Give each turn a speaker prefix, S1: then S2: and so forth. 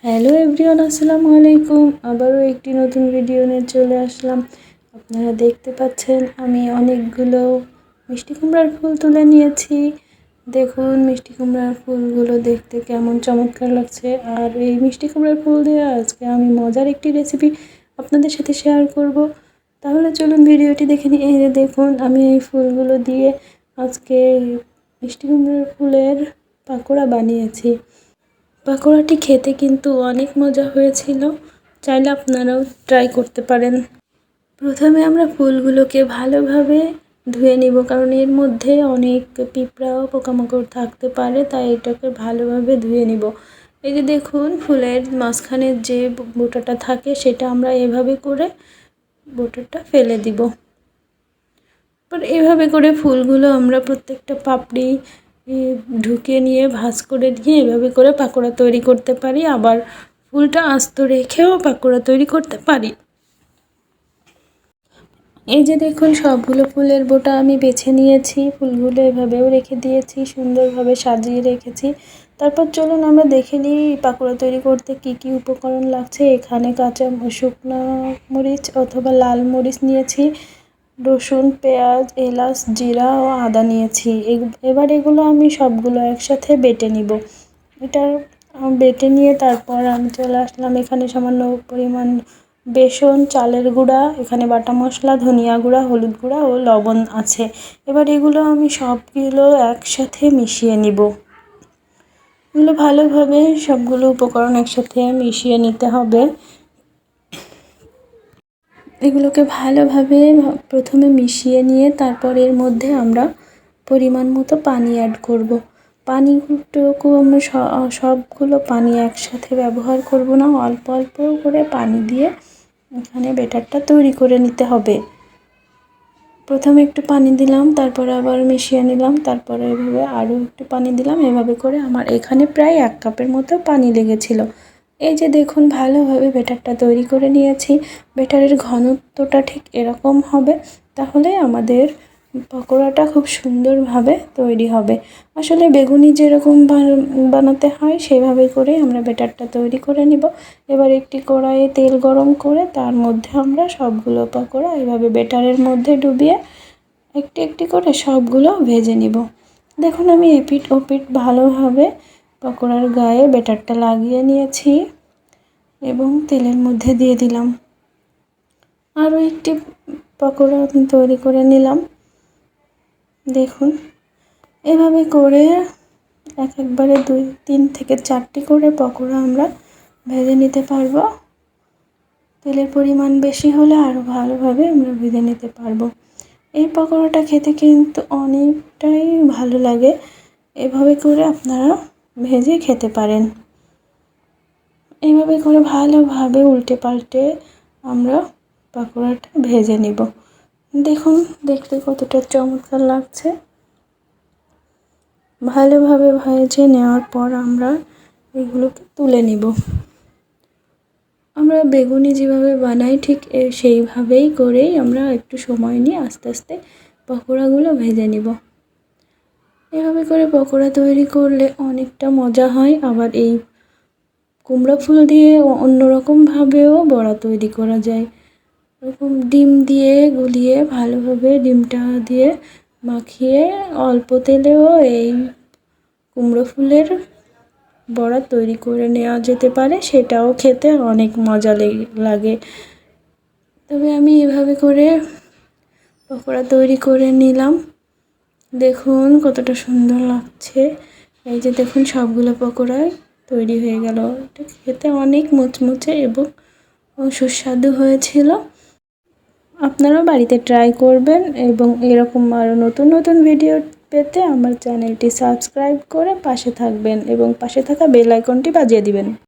S1: Hello everyone, আসসালামু আলাইকুম। আবারও একটি নতুন ভিডিও নিয়ে চলে আসলাম। আপনারা দেখতে পাচ্ছেন আমি অনেকগুলো মিষ্টি কুমড়ার ফুল তুলে নিয়েছি। দেখুন মিষ্টি কুমড়ার ফুলগুলো দেখতে কেমন চমৎকার লাগছে। আর এই মিষ্টি কুমড়ার ফুল দিয়ে আজকে আমি মজার একটি রেসিপি আপনাদের সাথে শেয়ার করব। তাহলে চলুন ভিডিওটি দেখে নিই। এই যে দেখুন আমি এই ফুলগুলো দিয়ে আজকে মিষ্টি কুমড়ার ফুলের পাকোড়া বানিয়েছি। পাকোড়াটি খেতে কিন্তু অনেক মজা হয়েছিল, চাইলে আপনারাও ট্রাই করতে পারেন। প্রথমে আমরা ফুলগুলোকে ভালোভাবে ধুয়ে নিব, কারণ এর মধ্যে অনেক পিঁপড়া ও পোকামাকড় থাকতে পারে, তাই এটাকে ভালোভাবে ধুয়ে নিব। এই যে দেখুন ফুলের মাঝখানের যে বোঁটাটা থাকে সেটা আমরা এভাবে করে বোঁটাটা ফেলে দিব। এভাবে করে ফুলগুলো আমরা প্রত্যেকটা পাপড়ি ঢুকিয়ে নিয়ে ভাঁজ করে নিয়ে এভাবে করে পাকোড়া তৈরি করতে পারি। আবার ফুলটা আস্ত রেখেও পাকোড়া তৈরি করতে পারি। এই যে দেখুন সবগুলো ফুলের বোঁটা আমি বেছে নিয়েছি, ফুলগুলো এভাবেও রেখে দিয়েছি, সুন্দরভাবে সাজিয়ে রেখেছি। তারপর চলুন আমরা দেখে নিই পাকোড়া তৈরি করতে কি কি উপকরণ লাগছে। এখানে কাঁচা শুকনো মরিচ অথবা লাল মরিচ নিয়েছি, রসুন, পেঁয়াজ, এলাচ, জিরা ও আদা নিয়েছি। এবার এগুলো আমি সবগুলো একসাথে বেটে নিব। এটা বেটে নিয়ে তারপর আমি চলে আসলাম এখানে সামান্য পরিমাণ বেসন, চালের গুঁড়া, এখানে বাটা মশলা, ধনিয়া গুঁড়া, হলুদ গুঁড়া ও লবণ আছে। এবার এগুলো আমি সবগুলো একসাথে মিশিয়ে নিব। এগুলো ভালোভাবে সবগুলো উপকরণ একসাথে মিশিয়ে নিতে হবে। এগুলোকে ভালোভাবে প্রথমে মিশিয়ে নিয়ে তারপর এর মধ্যে আমরা পরিমাণ মতো পানি অ্যাড করব। পানিটুকু আমরা সবগুলো পানি একসাথে ব্যবহার করব না, অল্প অল্প করে পানি দিয়ে এখানে ব্যাটারটা তৈরি করে নিতে হবে। প্রথমে একটু পানি দিলাম, তারপরে আবার মিশিয়ে নিলাম, তারপরে এভাবে আরও একটু পানি দিলাম। এভাবে করে আমার এখানে প্রায় 1 কাপের মতো পানি লেগেছিল। এই যে দেখুন ভালোভাবে ব্যাটারটা তৈরি করে নিয়েছি। ব্যাটারের ঘনত্বটা ঠিক এরকম হবে, তাহলে আমাদের পকোড়াটা খুব সুন্দরভাবে তৈরি হবে। আসলে বেগুনি যেরকম বানাতে হয় সেভাবে করে আমরা ব্যাটারটা তৈরি করে নিব। এবার একটি কড়াইয়ে তেল গরম করে তার মধ্যে আমরা সবগুলো পকোড়া এভাবে ব্যাটারের মধ্যে ডুবিয়ে একটি একটি করে সবগুলো ভেজে নিব। দেখুন আমি এপিঠ ওপিঠ ভালোভাবে পকোড়ার গায়ে ব্যাটারটা লাগিয়ে নিয়েছি এবং তেলের মধ্যে দিয়ে দিলাম। আরও একটি পকোড়া আমি তৈরি করে নিলাম। দেখুন এভাবে করে একবারে 2-3 থেকে 4টি করে পকোড়া আমরা ভেজে নিতে পারবো। তেলের পরিমাণ বেশি হলে আরও ভালোভাবে আমরা ভেজে নিতে পারবো। এই পকোড়াটা খেতে কিন্তু অনেকটাই ভালো লাগে। এভাবে করে আপনারা ভেজে খেতে পারেন। এইভাবে করে ভালোভাবে উল্টে পাল্টে আমরা পকোড়াটা ভেজে নিব। দেখুন দেখতে কতটা চমৎকার লাগছে। ভালোভাবে ভেজে নেওয়ার পর আমরা এগুলোকে তুলে নিব। আমরা বেগুনি যেভাবে বানাই ঠিক সেইভাবেই করেই আমরা একটু সময় নিয়ে আস্তে আস্তে পকোড়াগুলো ভেজে নিব। এভাবে করে পকোড়া তৈরি করলে অনেকটা মজা হয়। আবার এই কুমড়া ফুল দিয়ে অন্যরকমভাবেও বড়া তৈরি করা যায়। এরকম ডিম দিয়ে গুলিয়ে ভালোভাবে ডিমটা দিয়ে মাখিয়ে অল্প তেলেও এই কুমড়ো ফুলের বড়া তৈরি করে নেওয়া যেতে পারে, সেটাও খেতে অনেক মজা লাগে। তবে আমি এভাবে করে পকোড়া তৈরি করে নিলাম। দেখুন কতটা সুন্দর লাগছে। এই যে দেখুন সবগুলো পকোড়াই তৈরি হয়ে গেল। এটা খেতে অনেক মুচমুচে এবং সুস্বাদু হয়েছিল। আপনারাও বাড়িতে ট্রাই করবেন এবং এরকম আরও নতুন নতুন ভিডিও পেতে আমার চ্যানেলটি সাবস্ক্রাইব করে পাশে থাকবেন এবং পাশে থাকা বেল আইকনটি বাজিয়ে দিবেন।